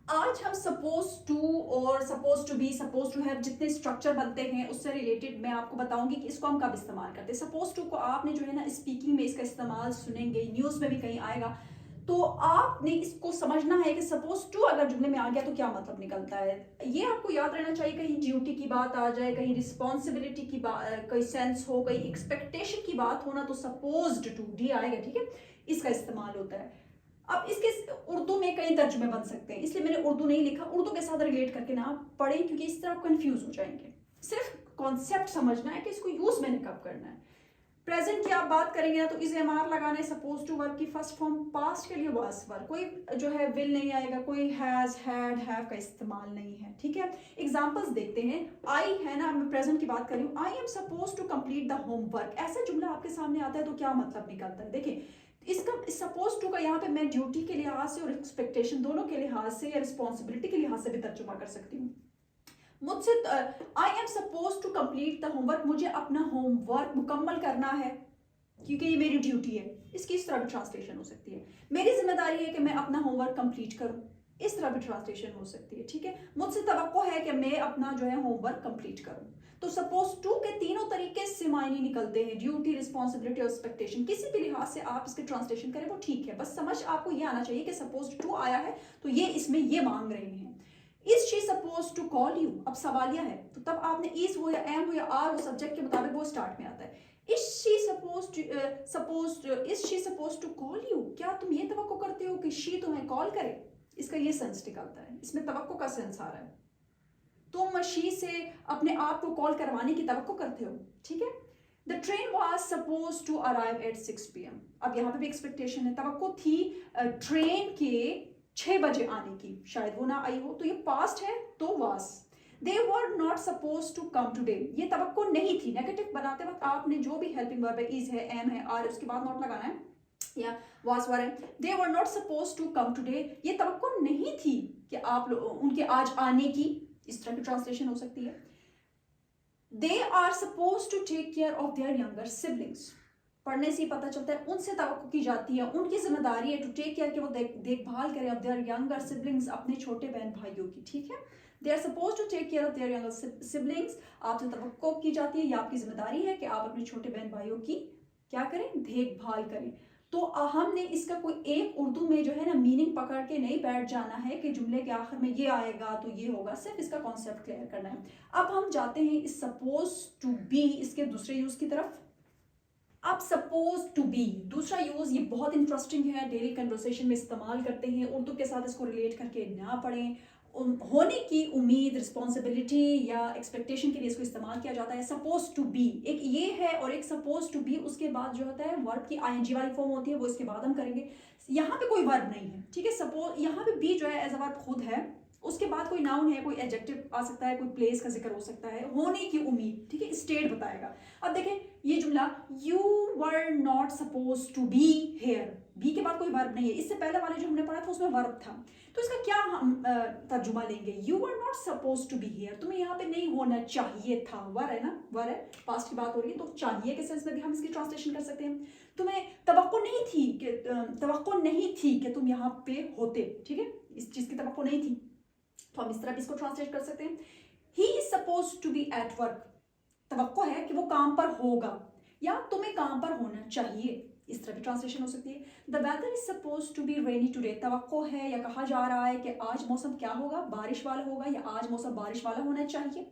आज हम suppose to और suppose to be, suppose to have जितने स्ट्रक्चर बनते हैं उससे रिलेटेड मैं आपको बताऊंगी कि इसको हम कब इस्तेमाल करते हैं। सपोज टू को आपने जो है ना स्पीकिंग में इसका इस्तेमाल सुनेंगे, न्यूज़ में भी कहीं आएगा, तो आपने इसको समझना है कि सपोज टू अगर जुमले में आ गया तो क्या मतलब निकलता है। ये आपको याद रहना चाहिए, कहीं ड्यूटी की बात आ जाए, कहीं रिस्पॉन्सिबिलिटी की बात, कोई सेंस हो, कोई एक्सपेक्टेशन की बात हो ना, तो सपोज्ड टू डी आएगा, ठीक है, इसका इस्तेमाल होता है। अब इसके उर्दू में कई तर्जुमे बन सकते हैं, इसलिए मैंने उर्दू नहीं लिखा, उर्दू के साथ रिलेट करके ना आप पढ़ें, क्योंकि इस तरह आप कंफ्यूज हो जाएंगे। सिर्फ कॉन्सेप्ट समझना है कि इसको यूज मैंने कब करना है। प्रेजेंट की आप बात करेंगे ना, तो इज एम आर लगाना है सपोज टू वर्ब की फर्स्ट फॉर्म, पास्ट के लिए वाज वर्ब, कोई जो है विल नहीं आएगा, कोई हैज हैड हैव का इस्तेमाल नहीं है, ठीक है। एग्जांपल्स देखते हैं। आई है ना, मैं प्रेजेंट की बात कर रही हूँ, I am suppose to complete the homework, ऐसा जुमला आपके सामने आता है तो क्या मतलब निकलता है। देखिए इसका सपोज टू का यहाँ पे मैं ड्यूटी के लिहाज से और एक्सपेक्टेशन दोनों के लिहाज से या रिस्पॉन्सिबिलिटी के लिहाज से भी तर्जुमा कर सकती हूँ। मुझसे I am suppose to complete the homework, मुझे अपना होमवर्क मुकम्मल करना है क्योंकि ये मेरी ड्यूटी है, इसकी इस तरह भी ट्रांसलेशन हो सकती है। मेरी जिम्मेदारी है कि मैं अपना होमवर्क कंप्लीट करूं, इस तरह भी ट्रांसलेशन हो सकती है, ठीक है। मुझसे तवक्को है कि मैं अपना जो है होमवर्क कंप्लीट करूं। तो सपोज टू के तीनों तरीके से मायने निकलते हैं, ड्यूटी, रिस्पॉन्सिबिलिटी और एक्सपेक्टेशन, किसी भी लिहाज से आप इसके ट्रांसलेशन करें वो ठीक है, बस समझ आपको ये आना चाहिए कि सपोज टू आया है तो ये इसमें ये मांग रहे हैं। Is she suppose to call you, अब सवालिया है तो तब आपने इज हो या एम हो या आर हो, सब्जेक्ट के मुताबिक वो स्टार्ट में आता है। Is she suppose to call you, क्या तुम ये तवक्को करते हो कि शी तुम्हें कॉल करे, इसका ये सेंस निकलता है, इसमें तवक्को का सेंस आ रहा है। तुम शी से अपने आप को कॉल करवाने की तवक्को करते हो, ठीक है। The train was suppose to arrive at 6 PM, अब यहाँ पे भी एक्सपेक्टेशन है, तवक्को थी ट्रेन के 6 बजे आने की, शायद वो ना आई हो, तो ये पास्ट है तो was. They were not suppose to come today, ये तवक्को नहीं थी, नेगेटिव बनाते वक्त आपने जो भी हेल्पिंग वर्ब है, इज है, एम है, आर, उसके बाद नॉट लगाना है या वाज वर है। They were not suppose to come today, ये तवक्को नहीं थी कि आप उनके आज आने की, इस तरह की ट्रांसलेशन हो सकती है। They are suppose to take care of their younger siblings, पढ़ने से ही पता चलता है उनसे तवक्को की जाती है, उनकी जिम्मेदारी है टू टेक केयर, कि वो देखभाल करें ऑफ देयर यंगर सिबलिंग्स, अपने छोटे बहन भाइयों की, ठीक है। They are suppose to take care of their younger siblings, आपसे तवक्को की जाती है या आपकी जिम्मेदारी है कि आप अपने छोटे बहन भाइयों की क्या करें, देखभाल करें। तो हमने इसका कोई एक उर्दू में जो है ना मीनिंग पकड़ के नहीं बैठ जाना है कि जुमले के आखिर में ये आएगा तो ये होगा, सिर्फ इसका कॉन्सेप्ट क्लियर करना है। अब हम जाते हैं इस सपोज टू बी इसके दूसरे यूज की तरफ। अब सपोज टू बी दूसरा यूज, ये बहुत इंटरेस्टिंग है, डेली कन्वर्सेशन में इस्तेमाल करते हैं, उर्दू के साथ इसको रिलेट करके ना पढ़ें, होने की उम्मीद, रिस्पॉन्सिबिलिटी या एक्सपेक्टेशन के लिए इसको इस्तेमाल किया जाता है। सपोज टू बी एक ये है और एक सपोज टू बी उसके बाद जो होता है वर्ब की आईएनजी वाली फॉर्म होती है, वो इसके बाद हम करेंगे। यहाँ पे कोई वर्ब नहीं है, ठीक है। सपोज यहाँ पे बी जो है एज अ वर्ब खुद है, उसके बाद कोई नाउन है, कोई एडजेक्टिव आ सकता है, कोई प्लेस का जिक्र हो सकता है, होने की उम्मीद, ठीक है, स्टेट बताएगा। अब देखें ये जुमला, you were not suppose to be here, be के बाद कोई वर्ब नहीं है, इससे पहले वाले जो हमने पढ़ा था उसमें वर्ब था, तो इसका क्या हम तर्जुमा लेंगे, you were not suppose to be here, तुम्हें यहाँ पे नहीं होना चाहिए था, वर है ना, वर है, पास्ट की बात हो रही है, तो चाहिए के सेंस में भी हम इसकी ट्रांसलेशन कर सकते हैं। तुम्हें तवक्को नहीं थी कि तुम यहाँ पे होते, ठीक है, इस चीज की तवक्को नहीं थी, तो हम इस तरह भी इसको ट्रांसलेट कर सकते हैं। He is suppose to be at work, तवक्को है कि वो काम पर होगा या तुम्हें काम पर होना चाहिए, इस तरह भी ट्रांसलेशन हो सकती है। The weather is suppose to be rainy today, तवक्को है या कहा जा रहा है कि आज मौसम क्या होगा, बारिश वाला होगा या आज मौसम बारिश वाला होना चाहिए।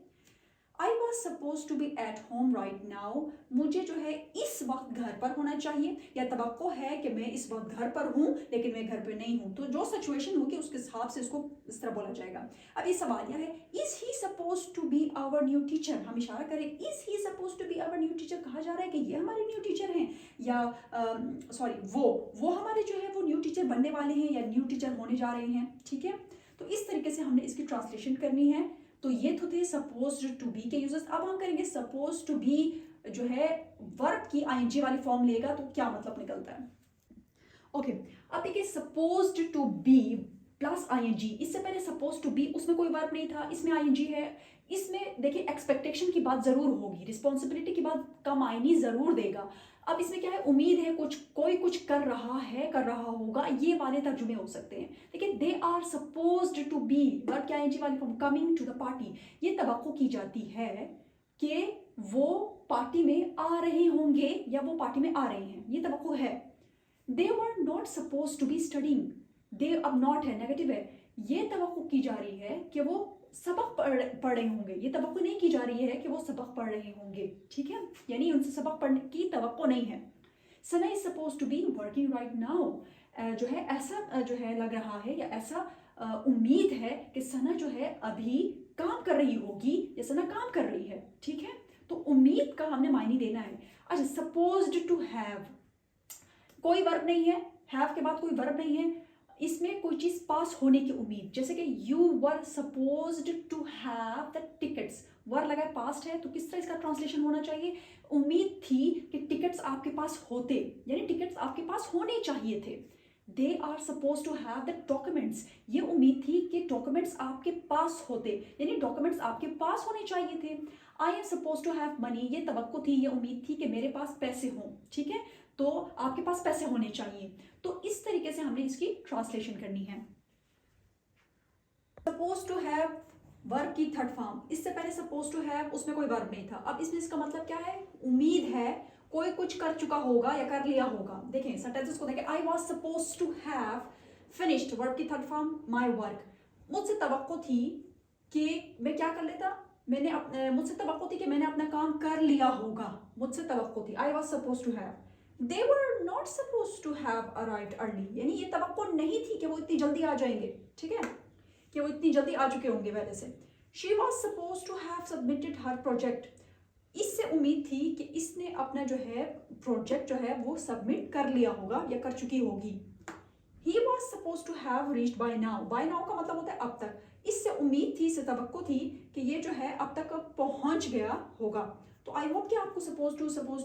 I was suppose to be at home right now, मुझे जो है इस वक्त घर पर होना चाहिए या तवक्को है कि मैं इस वक्त घर पर हूँ लेकिन मैं घर पर नहीं हूँ, तो जो सिचुएशन होगी उसके हिसाब से इसको इस तरह बोला जाएगा। अब ये सवालिया है, is he suppose to be our new teacher, हम इशारा करें is he suppose to be our new teacher, कहा जा रहा है कि ये हमारे न्यू टीचर हैं या सॉरी वो हमारे जो है वो न्यू टीचर बनने वाले हैं या न्यू टीचर होने जा रहे हैं, ठीक है। तो इस तरीके से हमने इसकी ट्रांसलेशन करनी है। तो ये तो थे सपोज टू बी के यूजेस। अब हम करेंगे सपोज टू बी जो है वर्ब की आईएनजी वाली फॉर्म लेगा तो क्या मतलब निकलता है। ओके, अब देखिए suppose to be plus ING, इससे पहले सपोज टू बी उसमें कोई वर्ब नहीं था, इसमें आईएनजी है। इसमें देखिए एक्सपेक्टेशन की बात जरूर होगी, रिस्पॉन्सिबिलिटी की बात का मायने जरूर देगा, अब इसमें क्या है, उम्मीद है, कोई कुछ कर रहा है, कर रहा होगा, ये वाले तर्जुमे हो सकते हैं। देखिए, they are supposed to be, verb क्या है वाली form, coming to the party, ये तवक्को की जाती है कि वो पार्टी में आ रहे होंगे या वो पार्टी में आ रहे हैं, ये तवक्को है। They were not suppose to be studying, they अब नॉट है, नेगेटिव है, ये तवक्को की जा रही है कि वो सबक पढ़ रहे होंगे, ये तवक्को नहीं की जा रही है कि वो सबक पढ़ रहे होंगे, ठीक है, यानी उनसे सबक पढ़ने की तवक्को नहीं है। Sana is suppose to be working right now, जो है ऐसा जो है लग रहा है या ऐसा उम्मीद है कि सना जो है अभी काम कर रही होगी या सना काम कर रही है, ठीक है। तो उम्मीद का हमने मायने देना है। अच्छा, सपोज्ड टू हैव, कोई वर्ब नहीं है, हैव के बाद कोई वर्ब नहीं है, इसमें कोई चीज पास होने की उम्मीद, जैसे कि you were supposed to have the tickets, were लगा पास्ट है तो किस तरह इसका ट्रांसलेशन होना चाहिए, उम्मीद थी कि टिकट्स आपके पास होते, यानी टिकट्स आपके पास होने चाहिए थे। They are suppose to have the documents, ये उम्मीद थी कि डॉक्यूमेंट्स आपके पास होते, यानी डॉक्यूमेंट्स आपके पास होने चाहिए थे। I am suppose to have money, ये तवक्को थी, ये उम्मीद थी कि मेरे पास पैसे हों, ठीक है, तो आपके पास पैसे होने चाहिए। तो इस तरीके से हमने इसकी ट्रांसलेशन करनी है। सपोज टू हैव वर्ब की थर्ड फॉर्म, इससे पहले सपोज टू हैव उसमें कोई वर्ब नहीं था, अब इसमें इसका मतलब क्या है, उम्मीद है कोई कुछ कर चुका होगा या कर लिया होगा। देखें सेंटेंसेस को देखें, I was suppose to have finished, verb की थर्ड फॉर्म माय वर्क, मुझसे तवक्को थी कि मैं क्या कर लेता, मुझसे तवक्को थी कि मैंने अपना काम कर लिया होगा, मुझसे तवक्को थी, I was suppose to have. They were not supposed to have arrived early, यानी ये तवक्को नहीं थी कि वो इतनी जल्दी आ जाएंगे, ठीक है, कि वो इतनी जल्दी आ चुके होंगे पहले से। She was supposed to have submitted her project, इससे उम्मीद थी कि इसने अपना जो है प्रोजेक्ट जो है वो सबमिट कर लिया होगा या कर चुकी होगी। He was supposed to have reached by now, by now का मतलब होता है अब तक, इससे उम्मीद थी, इससे तवक्को थी कि ये जो है अब तक पहुंच गया होगा। तो आई होप कि आपको suppose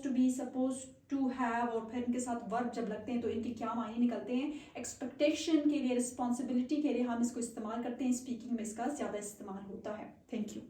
to be, suppose to have और फिर इनके साथ वर्ब जब लगते हैं तो इनके क्या मायने निकलते हैं। एक्सपेक्टेशन के लिए, रिस्पॉन्सिबिलिटी के लिए हम इसको इस्तेमाल करते हैं, स्पीकिंग में इसका ज़्यादा इस्तेमाल होता है। Thank you.